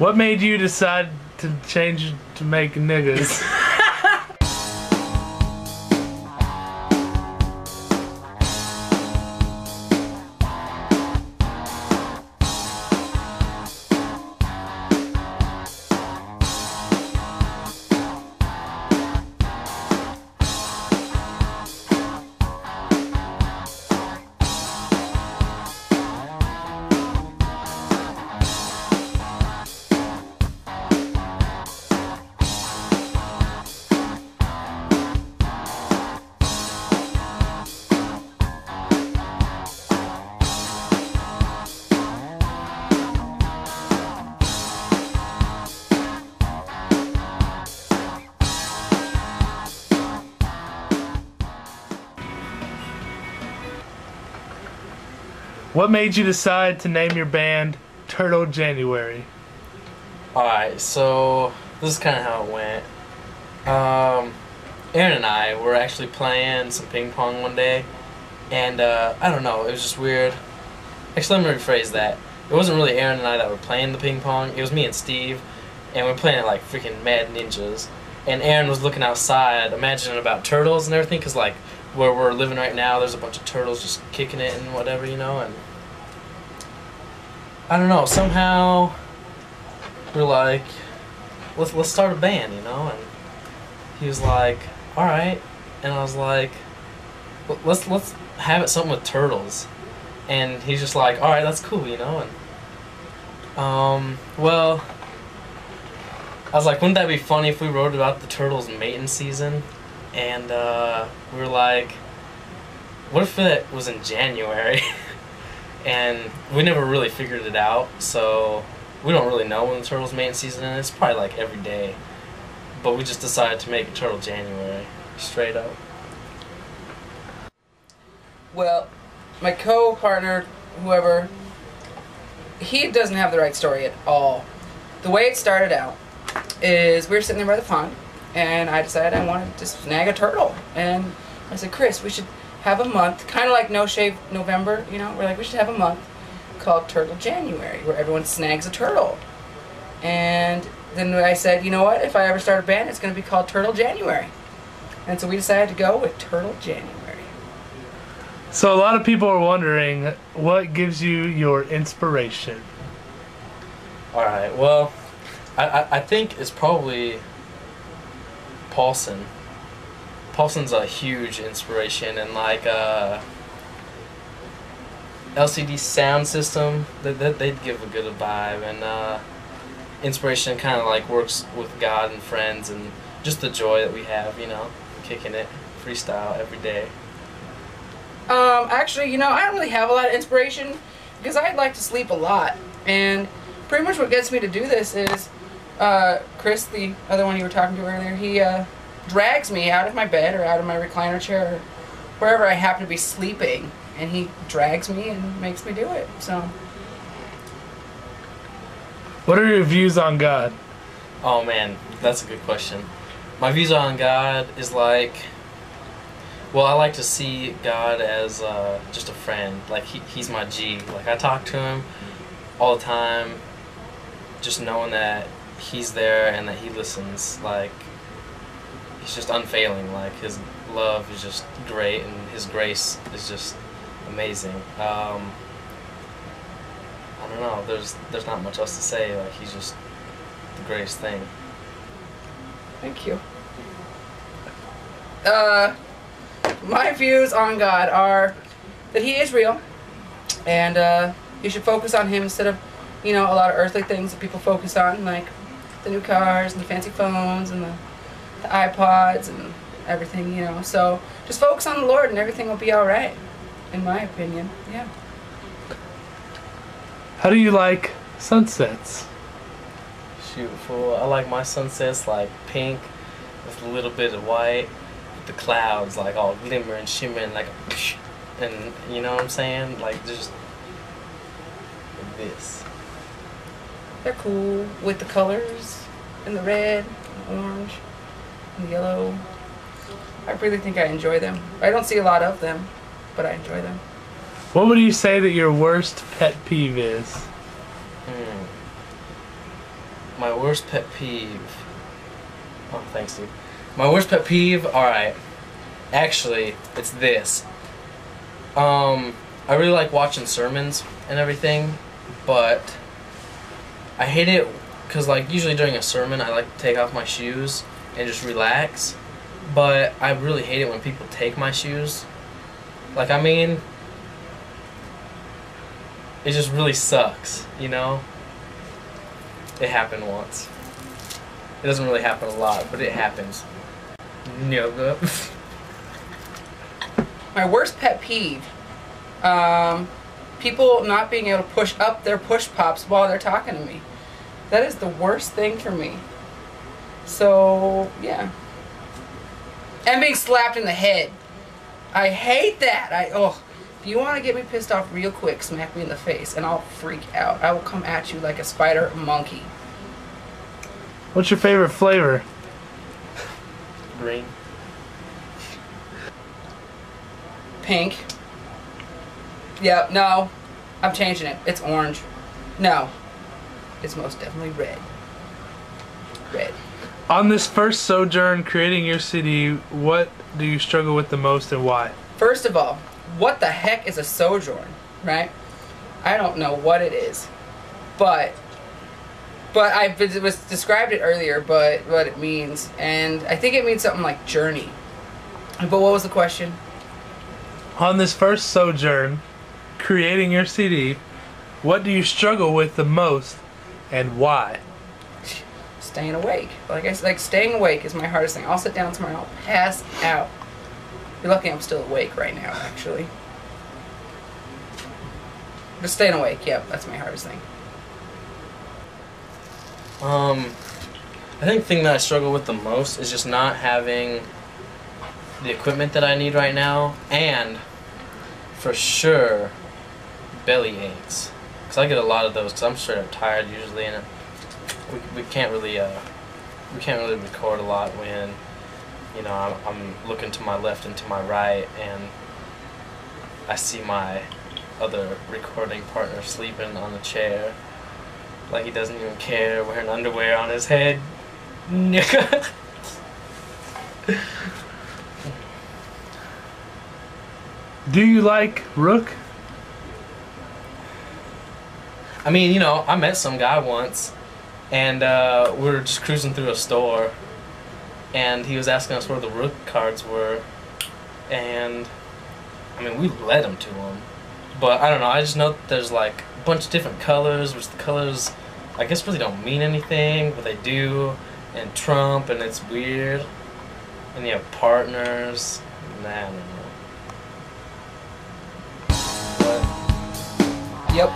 What made you decide to change to make niggas? What made you decide to name your band Turtle January? Alright, so this is kind of how it went. Aaron and I were actually playing some ping pong one day, and I don't know, it was just weird. Actually, let me rephrase that. It wasn't really Aaron and I that were playing the ping pong, it was me and Steve, and we were playing it like freaking mad ninjas. And Aaron was looking outside, imagining about turtles and everything, because like where we're living right now, there's a bunch of turtles just kicking it and whatever, you know, and I don't know, somehow we're like, let's start a band, you know, and he was like, alright, and I was like, let's have it something with turtles, and he's just like, alright, that's cool, you know, and well, I was like, wouldn't that be funny if we wrote about the turtles' mating season? And we were like, what if it was in January? And we never really figured it out, so we don't really know when the turtles' mating season is. It's probably like every day. But we just decided to make it Turtle January, straight up. Well, my co-partner, whoever, he doesn't have the right story at all. The way it started out is we were sitting there by the pond, and I decided I wanted to snag a turtle. And I said, Chris, we should have a month, kind of like No Shave November, you know? We're like, we should have a month called Turtle January, where everyone snags a turtle. And then I said, you know what, if I ever start a band, it's going to be called Turtle January. And so we decided to go with Turtle January. So a lot of people are wondering, what gives you your inspiration? Alright, well, I think it's probably Paulson. Paulson's a huge inspiration, and like LCD sound system, they'd give a good vibe, and inspiration kind of like works with God and friends, and just the joy that we have, you know, kicking it, freestyle every day. Actually, you know, I don't really have a lot of inspiration because I like to sleep a lot, and pretty much what gets me to do this is Chris, the other one you were talking to earlier, he drags me out of my bed or out of my recliner chair or wherever I happen to be sleeping, and he drags me and makes me do it. So, what are your views on God? Oh man, that's a good question. My views on God is like, well, I like to see God as just a friend. Like he's my G. Like I talk to him all the time, just knowing that he's there and that he listens. Like he's just unfailing. Like his love is just great, and his grace is just amazing. I don't know. There's not much else to say. Like he's just the greatest thing. Thank you. My views on God are that he is real, and you should focus on him instead of, you know, a lot of earthly things that people focus on, like the new cars and the fancy phones and the iPods and everything, you know. So just focus on the Lord and everything will be alright, in my opinion. Yeah. How do you like sunsets? Shoot, fool. I like my sunsets like pink with a little bit of white, with the clouds like all glimmer and shimmering like a and you know what I'm saying? Like just like this. They're cool with the colors and the red, and the orange, and the yellow. I really think I enjoy them. I don't see a lot of them, but I enjoy them. What would you say that your worst pet peeve is? My worst pet peeve. Oh, thanks, dude. My worst pet peeve. All right. Actually, it's this. I really like watching sermons and everything, but I hate it because, like, usually during a sermon, I like to take off my shoes and just relax. But I really hate it when people take my shoes. Like, I mean, it just really sucks, you know? It happened once. It doesn't really happen a lot, but it happens. Yoga. My worst pet peeve. People not being able to push up their push pops while they're talking to me. That is the worst thing for me. So, yeah. And being slapped in the head. I hate that. If you want to get me pissed off real quick, smack me in the face and I'll freak out. I will come at you like a spider monkey. What's your favorite flavor? Green. Pink. Yep, no. I'm changing it. It's orange. No. It's most definitely red. Red. On this first sojourn creating your CD, what do you struggle with the most and why? First of all, what the heck is a sojourn, right? I don't know what it is. But I was described it earlier, but what it means. And I think it means something like journey. But what was the question? On this first sojourn creating your CD, what do you struggle with the most and why? Staying awake. Like staying awake is my hardest thing. I'll sit down tomorrow and I'll pass out. You're lucky I'm still awake right now, actually. But staying awake, yep, that's my hardest thing. I think the thing that I struggle with the most is just not having the equipment that I need right now, and for sure belly aches, because I get a lot of those because I'm straight up tired usually, and we can't really record a lot when, you know, I'm looking to my left and to my right and I see my other recording partner sleeping on the chair like he doesn't even care, wearing underwear on his head. Do you like Rook? I mean, you know, I met some guy once, and we were just cruising through a store, and he was asking us where the Rook cards were, and, I mean, we led him to them, but I don't know, I just know that there's, like, a bunch of different colors, which the colors, I guess, really don't mean anything, but they do, and Trump, and it's weird, and you have partners, nah, I don't know. But, Yep.